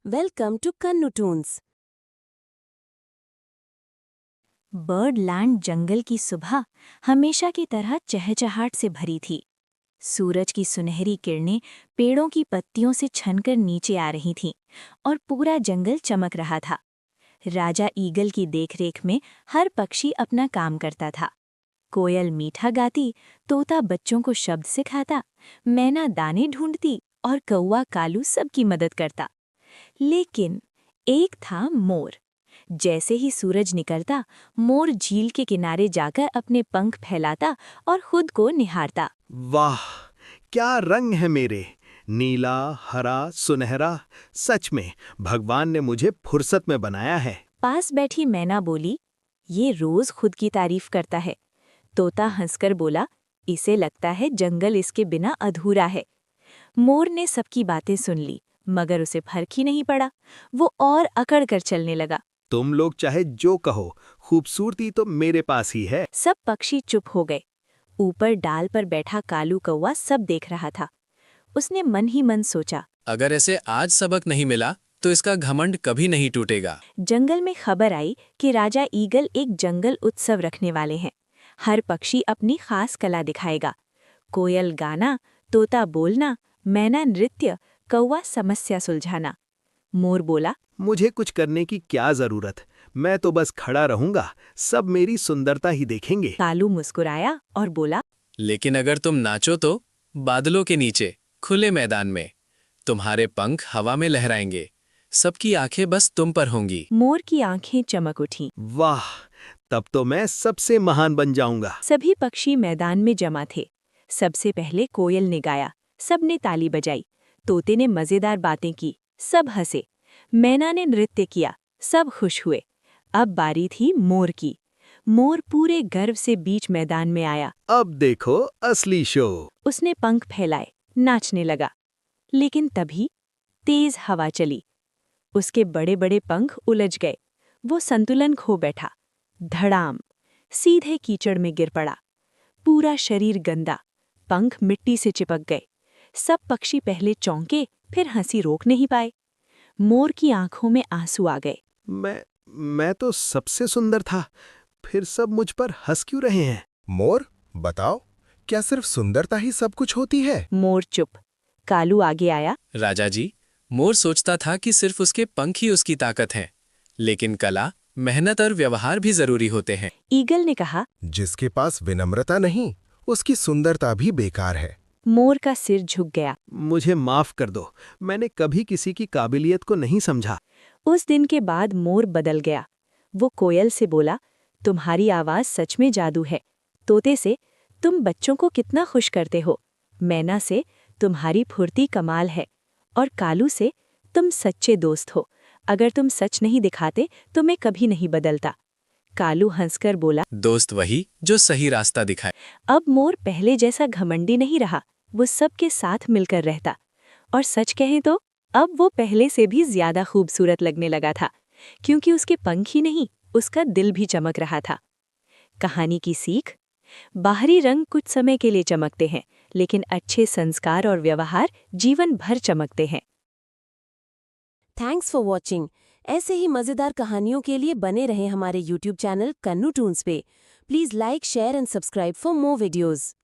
Welcome to Kannu Toons। बर्डलैंड जंगल की सुबह हमेशा की तरह चहचहाट से भरी थी। सूरज की सुनहरी किरणें पेड़ों की पत्तियों से छनकर नीचे आ रही थीं और पूरा जंगल चमक रहा था। राजा ईगल की देखरेख में हर पक्षी अपना काम करता था। कोयल मीठा गाती, तोता बच्चों को शब्द सिखाता, मैना दाने ढूंढती और कौवा कालू सबकी मदद करता। लेकिन एक था मोर। जैसे ही सूरज निकलता, मोर झील के किनारे जाकर अपने पंख फैलाता और खुद को निहारता। वाह, क्या रंग है मेरे! नीला, हरा, सुनहरा। सच में भगवान ने मुझे फुर्सत में बनाया है। पास बैठी मैना बोली, ये रोज खुद की तारीफ करता है। तोता हंसकर बोला, इसे लगता है जंगल इसके बिना अधूरा है। मोर ने सबकी बातें सुन ली, मगर उसे फर्क ही नहीं पड़ा। वो और अकड़ कर चलने लगा। तुम लोग चाहे जो कहो, खूबसूरती तो मेरे पास ही है। सब पक्षी चुप हो गए। ऊपर डाल पर बैठा कालू कौवा सब देख रहा था। उसने मन ही मन सोचा, अगर इसे आज सबक नहीं मिला तो इसका घमंड कभी नहीं टूटेगा। जंगल में खबर आई कि राजा ईगल एक जंगल उत्सव रखने वाले हैं। हर पक्षी अपनी खास कला दिखाएगा। कोयल गाना, तोता बोलना, मैना नृत्य, कौवा समस्या सुलझाना। मोर बोला, मुझे कुछ करने की क्या जरूरत, मैं तो बस खड़ा रहूंगा, सब मेरी सुंदरता ही देखेंगे। कालू मुस्कुराया और बोला, लेकिन अगर तुम नाचो तो बादलों के नीचे खुले मैदान में तुम्हारे पंख हवा में लहराएंगे, सबकी आंखें बस तुम पर होंगी। मोर की आंखें चमक उठीं। वाह, तब तो मैं सबसे महान बन जाऊंगा। सभी पक्षी मैदान में जमा थे। सबसे पहले कोयल ने गाया, सबने ताली बजाई। तोते ने मजेदार बातें की, सब हंसे। मैना ने नृत्य किया, सब खुश हुए। अब बारी थी मोर की। मोर पूरे गर्व से बीच मैदान में आया। अब देखो असली शो। उसने पंख फैलाए, नाचने लगा। लेकिन तभी तेज हवा चली। उसके बड़े बड़े पंख उलझ गए। वो संतुलन खो बैठा। धड़ाम, सीधे कीचड़ में गिर पड़ा। पूरा शरीर गंदा, पंख मिट्टी से चिपक गए। सब पक्षी पहले चौंके, फिर हंसी रोक नहीं पाए। मोर की आंखों में आंसू आ गए। मैं तो सबसे सुंदर था, फिर सब मुझ पर हंस क्यों रहे हैं? मोर, बताओ, क्या सिर्फ सुंदरता ही सब कुछ होती है? मोर चुप। कालू आगे आया। राजा जी, मोर सोचता था कि सिर्फ उसके पंख ही उसकी ताकत हैं, लेकिन कला, मेहनत और व्यवहार भी जरूरी होते हैं। ईगल ने कहा, जिसके पास विनम्रता नहीं, उसकी सुंदरता भी बेकार है। मोर का सिर झुक गया। मुझे माफ कर दो, मैंने कभी किसी की काबिलियत को नहीं समझा। उस दिन के बाद मोर बदल गया। वो कोयल से बोला, तुम्हारी आवाज सच में जादू है। तोते से, तुम बच्चों को कितना खुश करते हो। मैना से, तुम्हारी फुर्ती कमाल है। और कालू से, तुम सच्चे दोस्त हो। अगर तुम सच नहीं दिखाते तो मैं कभी नहीं बदलता। कालू हंसकर बोला, दोस्त वही जो सही रास्ता दिखाए। अब मोर पहले जैसा घमंडी नहीं रहा। वो सबके साथ मिलकर रहता। और सच कहें तो अब वो पहले से भी ज्यादा खूबसूरत लगने लगा था, क्योंकि उसके पंख ही नहीं, उसका दिल भी चमक रहा था। कहानी की सीख, बाहरी रंग कुछ समय के लिए चमकते हैं, लेकिन अच्छे संस्कार और व्यवहार जीवन भर चमकते हैं। Thanks for watching. ऐसे ही मजेदार कहानियों के लिए बने रहें हमारे YouTube चैनल कन्नू टून्स पे। Please like, share and subscribe for more videos.